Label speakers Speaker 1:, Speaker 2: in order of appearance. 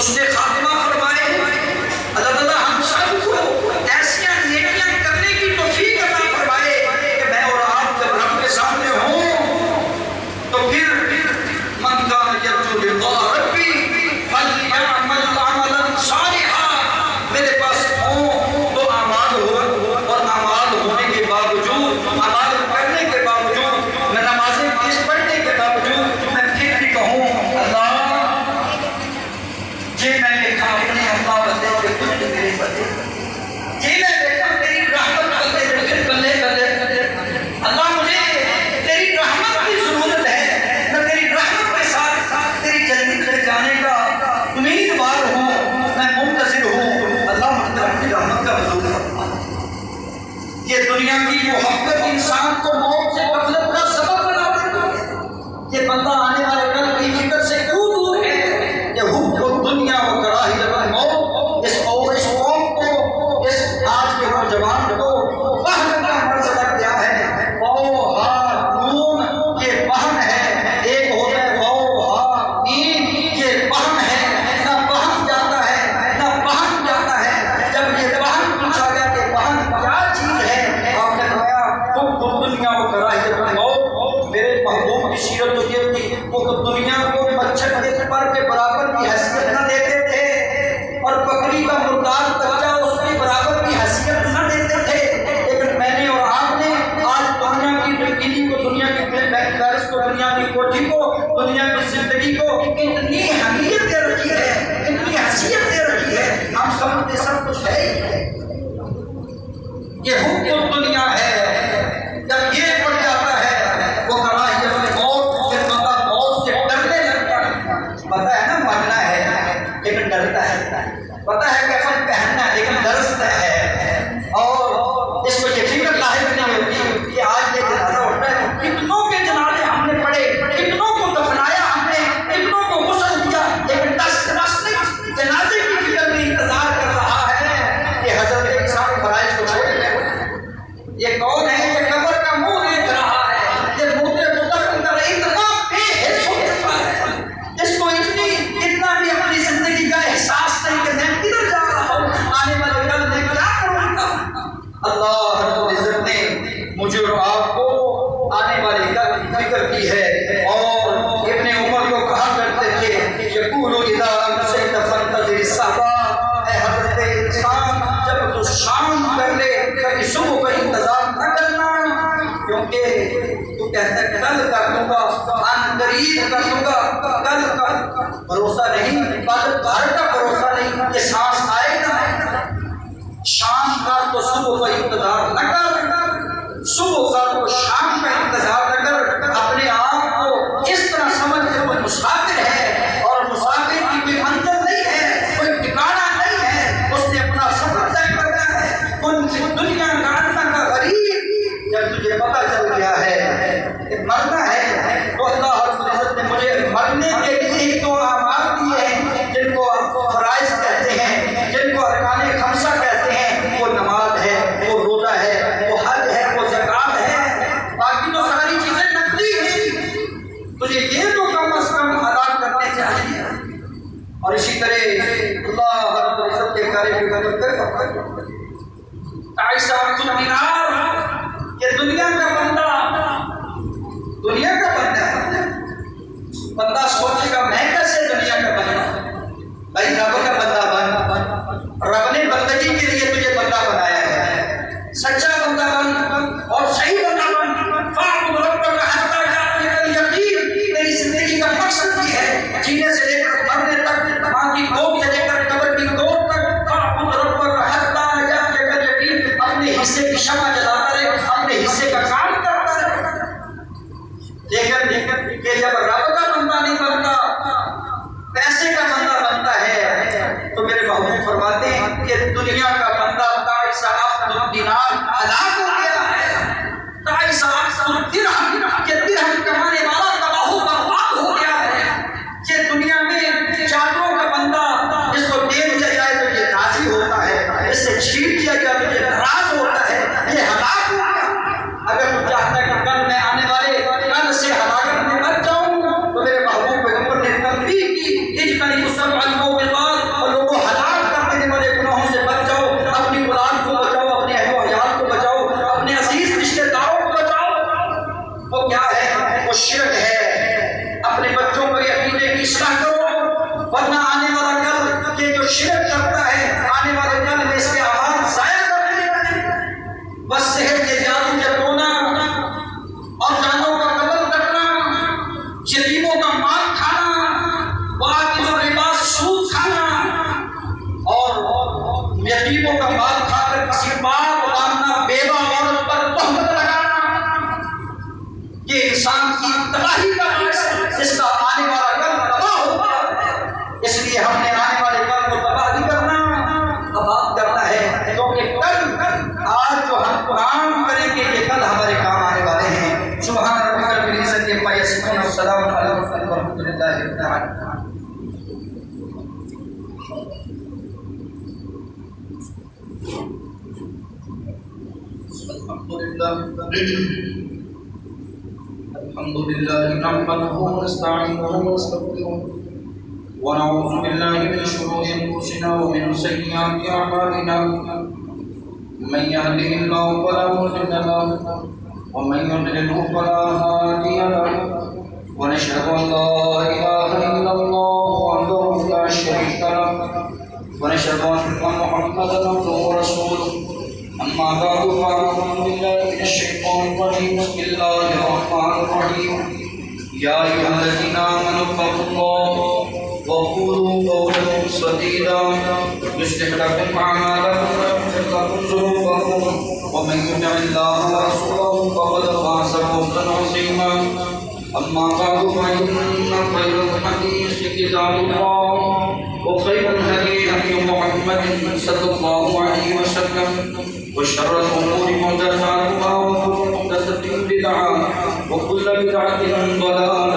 Speaker 1: اس نے خاتمہ فرمائے اللہ تعالیٰ ہم سب کو ایسی نیکیاں کرنے کی توفیق عطا فرمائے کہ میں اور آپ جب رب کے سامنے ہوں تو پھر من کان یرجو لقاء ربی فلیعمل عملا صالحا، میرے پاس ہوں تو اعمال ہو، اور اعمال ہونے کے باوجود، اعمال کرنے کے باوجود، میں نمازیں تیز پڑھنے کے باوجود میں پھر بھی کہوں اللہ یہ میں دیکھا اپنے اللہ بندے کے کچھ میرے بندے، یہ میں دیکھا تیری رحمت بندے بندے اللہ مجھے تیری رحمت کی ضرورت ہے، میں تیری رحمت کے ساتھ تیری جنت میں جانے کا امیدوار ہوں، میں منتظر ہوں، اللہ مجھے اپنی رحمت کا وصول فرما۔ یہ دنیا کی محبت انسان کو موت سے غفلت کا سبب بنا دیتی ہے، یہ بندہ آنے والے کل کی فکر سے کیوں دور ہے؟ یہ حب دنیا و کراہیت الموت اس قوم کو، اس آج کے نوجوان کو وہم کا مرتبہ کیا ہے؟ او ہا نون یہ وہم ہے، ایک ہوتا ہے او ہا نین یہ وہم ہے، نہ وہم جاتا ہے نہ وہم جاتا ہے۔ جب یہ وہم پوچھا گیا کہ وہم کیا چیز ہے، آپ نے کہا حب دنیا و کراہیت الموت، میرے محبوب کی سیرت تو یہ تھی وہ دنیا کو مچھر کے پر کے برابر کی حیثیت نہ دیتے تھے، اور بکری کا مردار بچہ اس کی برابر کی حیثیت نہ دیتے تھے، لیکن میں نے اور آپ نے آج دنیا کی رنگینی کو، دنیا کی بینک بیلنس کو، دنیا کی کوٹھی کو، دنیا کی زندگی کو اتنی اہمیت دے رکھی ہے، اتنی حیثیت دے رکھی ہے، ہم سمجھتے سب کچھ ہے ہی ہے۔ یہ حب دنیا ہے، جب یہ پڑ جاتا ہے وہ کراہیت موت، پھر بندہ موت سے ڈرنے لگتا ہے۔ پتہ ہے نا مرنا ہے لیکن ڈرتا ہے، پتہ ہے کفن پہننا ہے لیکن درستا ہے، اور اس کو یہ فکر لاحق نہیں ہوتی کہ آج یہ جنازہ اٹھ رہا ہے، کتنوں کے جنازے ہم نے پڑھے، کتنوں کو دفنایا ہم نے، کتنوں کو غسل کیا، لیکن دس نہیں جنازے کی فکر میں انتظار کر رہا ہے کہ حضرت انسان فرائض کو چھوڑ دے۔ یہ کون ہے؟ یہ قبر کا منہ دیکھ رہا ہے، یہ مردے کو دفن کر اتنا بے حس ہو چکا ہے، اس کو اتنا بھی اپنی زندگی کا احساس نہیں کہ میں کدھر جا رہا ہوں، آنے والے کل میں کیا کروں گا۔ اللہ رب العزت نے مجھے اور آپ کو آنے والے کل کی فکر کی ہے، اور ابن عمر کو کہا کرتے تھے یقول اذا امسیت فانتظر الصباح، اے حضرت انسان جب تو شام کر لے کبھی صبح کا انتظار نہ کرنا، کیونکہ تو کہتا ہے کل کر دوں گا، ان قریب کر دوں گا، کل کا بھروسہ نہیں، کل بھر کا بھروسہ نہیں، یہ سانس آئے نہ آئے۔ شام کا تو صبح کا انتظار نہ کر، صبح کا تو شام کا انتظار نہ کر، اپنے آپ کو اس طرح سمجھ کہ وہ مسافر ہے، اور مسافر کی کوئی منزل نہیں ہے، کوئی ٹھکانہ نہیں ہے، اس نے اپنا سفر طے کرنا ہے۔ کن فی دنیا کاننا کا غریب، جب تجھے پتہ چل گیا ہے کہ مرنا ہے تو اللہ رب العزت نے مجھے مرنے کے لیے تو اعمال دیے ہیں جن کو فرائض کہتے ہیں، جن کو ارکان خمسہ کہتے ہیں، وہ نماز ہے، وہ روزہ ہے، وہ حج ہے، وہ زکوٰۃ ہے، باقی تو ساری چیزیں نقلی ہیں، تجھے یہ تو کم از کم ادا کرنے چاہیے۔ اور اسی طرح اللہ رب العزت کے پیارے پیغمبر کا تعیسہ وقت الدینار، یہ دنیا کا بندہ، دنیا کا بندہ ہے، بندہ سوچے گا میں کیسے دنیا کا بندہ، بھائی رب کا بندہ بن، رب نے بندگی کے لیے تجھے بندہ بنایا ہے، سچا بندہ بن اور صحیح بندہ بن، فاعبد ربک حتی یأتیک الیقین، تیری زندگی کا مقصد یہ ہے، جینے سے لے کر مرنے تک، ماں کی گود سے لے کر قبر کی گود تک، فاعبد ربک حتی یأتیک الیقین، اپنے حصے کی شمع جلاتا رہے، اپنے حصے کا کام کرتا رہے، لیکن کہ جب رب کا بندہ نہیں بنتا، پیسے کا بندہ بنتا ہے، تو میرے محبوب فرماتے ہیں کہ دنیا کا بندہ تعیسہ عبد الدینار ہلاک ہو گیا ہے، تعیسہ عبد الدرہم، کہ درہم کمانے والا تباہ و برباد ہو گیا ہے۔ یہ دنیا میں چادروں کا بندہ جس کو دے دیا جائے تو یہ راضی ہوتا ہے، اس سے چھین دیا جائے تو یہ ناراض ہوتا ہے، یہ ہلاک ہو گیا۔ اگر والسلام علیکم ورحمۃ اللہ وبرکاتہ. الحمد لله نحمده ونستعينه ونستغفره ونعوذ بالله من شرور انفسنا ومن سيئات اعمالنا. من يهده الله فلا مضل له ومن يضلل فلا هادي له. ونشهد ان لا اله الا الله وحده لا شريك له ونشهد ان محمدا عبده ورسوله. اما بعد فاعوذ بالله من الشيطان الرجيم. بسم الله الرحمن الرحيم. يا ايها الذين امنوا اتقوا الله وقولوا قولا سديدا يصلح لكم اعمالكم ويغفر لكم ذنوبكم ومن يطع الله ورسوله فقد فاز فوزا عظيما. اما بعد فان خير الحديث كتاب الله وخير الهدي هدي محمد صلى الله عليه وسلم وشر الامور محدثاتها وكل محدثة بدعة وكل بدعة ضلالة